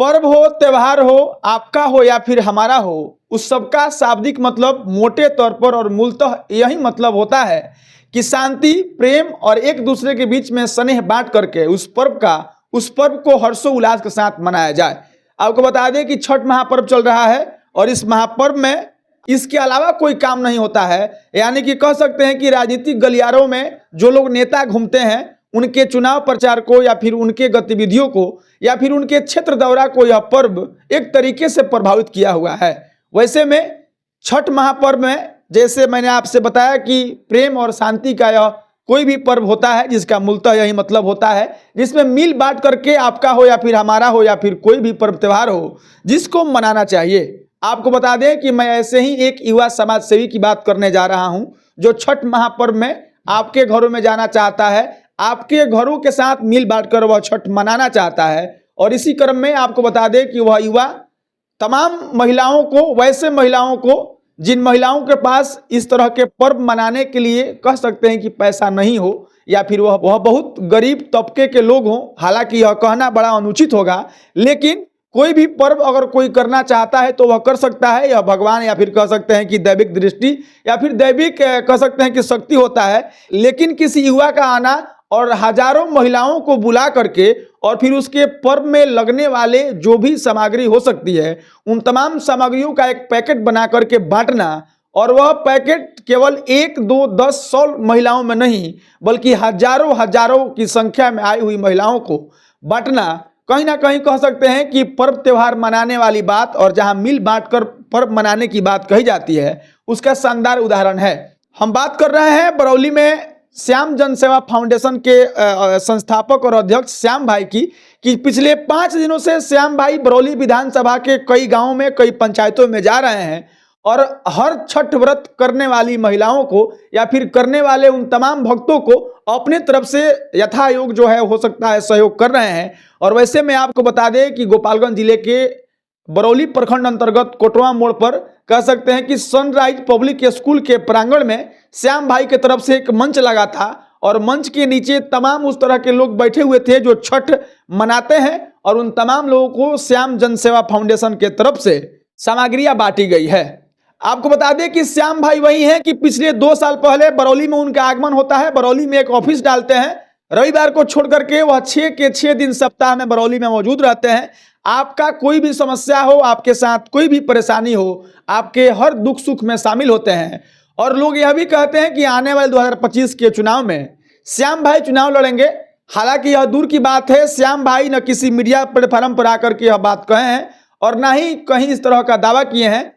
पर्व हो, त्योहार हो, आपका हो या फिर हमारा हो, उस सबका शाब्दिक मतलब मोटे तौर पर और मूलतः यही मतलब होता है कि शांति, प्रेम और एक दूसरे के बीच में स्नेह बांट करके उस पर्व को हर्षोल्लास के साथ मनाया जाए। आपको बता दें कि छठ महापर्व चल रहा है और इस महापर्व में इसके अलावा कोई काम नहीं होता है। यानी कि कह सकते हैं कि राजनीतिक गलियारों में जो लोग नेता घूमते हैं, उनके चुनाव प्रचार को या फिर उनके गतिविधियों को या फिर उनके क्षेत्र दौरा को यह पर्व एक तरीके से प्रभावित किया हुआ है। वैसे में छठ महापर्व में जैसे मैंने आपसे बताया कि प्रेम और शांति का यह कोई भी पर्व होता है जिसका मूलतः यही मतलब होता है, जिसमें मिल बांट करके आपका हो या फिर हमारा हो या फिर कोई भी पर्व त्यौहार हो जिसको मनाना चाहिए। आपको बता दें कि मैं ऐसे ही एक युवा समाज सेवी की बात करने जा रहा हूं जो छठ महापर्व में आपके घरों में जाना चाहता है, आपके घरों के साथ मिल बांट कर वह छठ मनाना चाहता है। और इसी क्रम में आपको बता दें कि वह युवा तमाम महिलाओं को, वैसे महिलाओं को जिन महिलाओं के पास इस तरह के पर्व मनाने के लिए कह सकते हैं कि पैसा नहीं हो या फिर वह बहुत गरीब तबके के लोग हों, हालांकि यह कहना बड़ा अनुचित होगा, लेकिन कोई भी पर्व अगर कोई करना चाहता है तो वह कर सकता है। यह भगवान या फिर कह सकते हैं कि दैविक दृष्टि या फिर दैविक कह सकते हैं कि शक्ति होता है। लेकिन किसी युवा का आना और हजारों महिलाओं को बुला करके और फिर उसके पर्व में लगने वाले जो भी सामग्री हो सकती है उन तमाम सामग्रियों का एक पैकेट बना करके बांटना, और वह पैकेट केवल 1, 2, 10, 100 महिलाओं में नहीं बल्कि हजारों हजारों की संख्या में आई हुई महिलाओं को बांटना, कहीं ना कहीं कह सकते हैं कि पर्व त्योहार मनाने वाली बात और जहां मिल बांटकर पर्व मनाने की बात कही जाती है उसका शानदार उदाहरण है। हम बात कर रहे हैं बरौली में श्याम जन सेवा फाउंडेशन के संस्थापक और अध्यक्ष श्याम भाई की, कि पिछले 5 दिनों से श्याम भाई बरौली विधानसभा के कई गांवों में, कई पंचायतों में जा रहे हैं और हर छठ व्रत करने वाली महिलाओं को या फिर करने वाले उन तमाम भक्तों को अपने तरफ से यथायोग जो है हो सकता है सहयोग कर रहे हैं। और वैसे में आपको बता दें कि गोपालगंज जिले के बरौली प्रखंड अंतर्गत कोटवा मोड़ पर कह सकते हैं कि सनराइज पब्लिक स्कूल के प्रांगण में श्याम भाई की तरफ से एक मंच लगा था और मंच के नीचे तमाम उस तरह के लोग बैठे हुए थे जो छठ मनाते हैं, और उन तमाम लोगों को श्याम जन सेवा फाउंडेशन के तरफ से सामग्रियां बांटी गई है। आपको बता दें कि श्याम भाई वही हैं कि पिछले 2 साल पहले बरौली में उनका आगमन होता है। बरौली में एक ऑफिस डालते हैं, रविवार को छोड़ करके वह 6 के 6 दिन सप्ताह में बरौली में मौजूद रहते हैं। आपका कोई भी समस्या हो, आपके साथ कोई भी परेशानी हो, आपके हर दुख सुख में शामिल होते हैं। और लोग यह भी कहते हैं कि आने वाले 2025 के चुनाव में श्याम भाई चुनाव लड़ेंगे। हालांकि यह दूर की बात है, श्याम भाई न किसी मीडिया प्लेटफॉर्म पर आकर के यह बात कहे हैं और ना ही कहीं इस तरह का दावा किए हैं।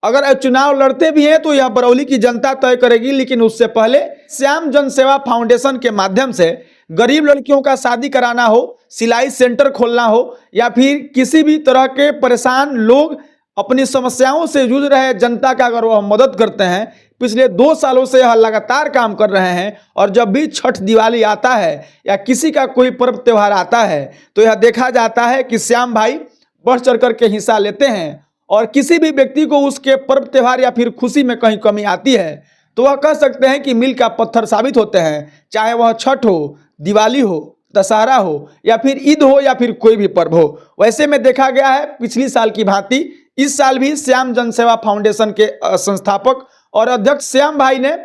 अगर चुनाव लड़ते भी हैं तो यह बरौली की जनता तय करेगी, लेकिन उससे पहले श्याम जन सेवा फाउंडेशन के माध्यम से गरीब लड़कियों का शादी कराना हो, सिलाई सेंटर खोलना हो या फिर किसी भी तरह के परेशान लोग अपनी समस्याओं से जूझ रहे जनता का अगर वह मदद करते हैं, पिछले 2 सालों से यह लगातार काम कर रहे हैं। और जब भी छठ, दिवाली आता है या किसी का कोई पर्व त्यौहार आता है तो यह देखा जाता है कि श्याम भाई बढ़ चढ़ करके हिस्सा लेते हैं। और किसी भी व्यक्ति को उसके पर्व त्यौहार या फिर खुशी में कहीं कमी आती है तो वह कह सकते हैं कि मील का पत्थर साबित होते हैं, चाहे वह छठ हो, दिवाली हो, दशहरा हो या फिर ईद हो या फिर कोई भी पर्व हो। वैसे में देखा गया है पिछली साल की भांति इस साल भी श्याम जन सेवा फाउंडेशन के संस्थापक और अध्यक्ष श्याम भाई ने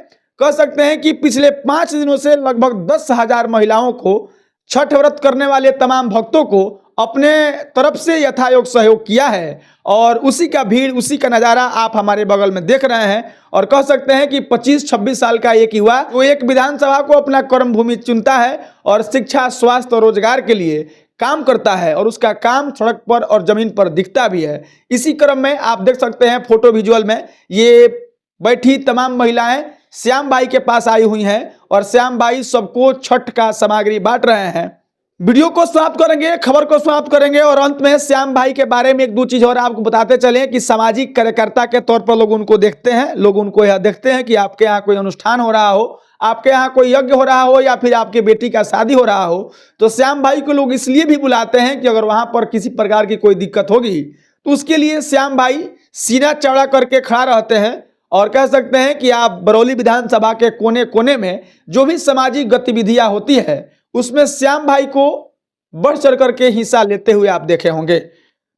कह सकते हैं कि पिछले 5 दिनों से लगभग 10,000 महिलाओं को, छठ व्रत करने वाले तमाम भक्तों को अपने तरफ से यथायोग सहयोग किया है। और उसी का भीड़, उसी का नज़ारा आप हमारे बगल में देख रहे हैं। और कह सकते हैं कि 25-26 साल का एक युवा वो एक विधानसभा को अपना कर्म भूमि चुनता है और शिक्षा, स्वास्थ्य और रोजगार के लिए काम करता है और उसका काम सड़क पर और जमीन पर दिखता भी है। इसी क्रम में आप देख सकते हैं फोटो विजुअल में ये बैठी तमाम महिलाएं श्याम भाई के पास आई हुई हैं और श्याम भाई सबको छठ का सामग्री बांट रहे हैं। वीडियो को समाप्त करेंगे, खबर को समाप्त करेंगे और अंत में श्याम भाई के बारे में 1-2 चीज और आपको बताते चलें कि सामाजिक कार्यकर्ता के तौर पर लोग उनको देखते हैं। लोग उनको यह देखते हैं कि आपके यहाँ कोई अनुष्ठान हो रहा हो, आपके यहाँ कोई यज्ञ हो रहा हो या फिर आपके बेटी का शादी हो रहा हो तो श्याम भाई को लोग इसलिए भी बुलाते हैं कि अगर वहां पर किसी प्रकार की कोई दिक्कत होगी तो उसके लिए श्याम भाई सीना चौड़ा करके खड़ा रहते हैं। और कह सकते हैं कि आप बरौली विधानसभा के कोने कोने में जो भी सामाजिक गतिविधियां होती है उसमें श्याम भाई को बढ़ चढ़ करके हिस्सा लेते हुए आप देखे होंगे।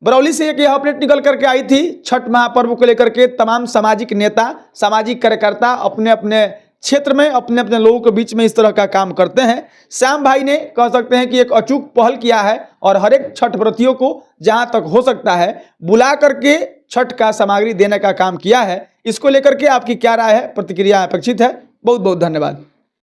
बरौली से एक यह अपडेट निकल करके आई थी छठ महापर्व को लेकर के। तमाम सामाजिक नेता, सामाजिक कार्यकर्ता अपने अपने क्षेत्र में अपने अपने लोगों के बीच में इस तरह का काम करते हैं। श्याम भाई ने कह सकते हैं कि एक अचूक पहल किया है और हर एक छठ व्रतियों को जहां तक हो सकता है बुला करके छठ का सामग्री देने का काम किया है। इसको लेकर के आपकी क्या राय है, प्रतिक्रिया अपेक्षित है। बहुत बहुत धन्यवाद।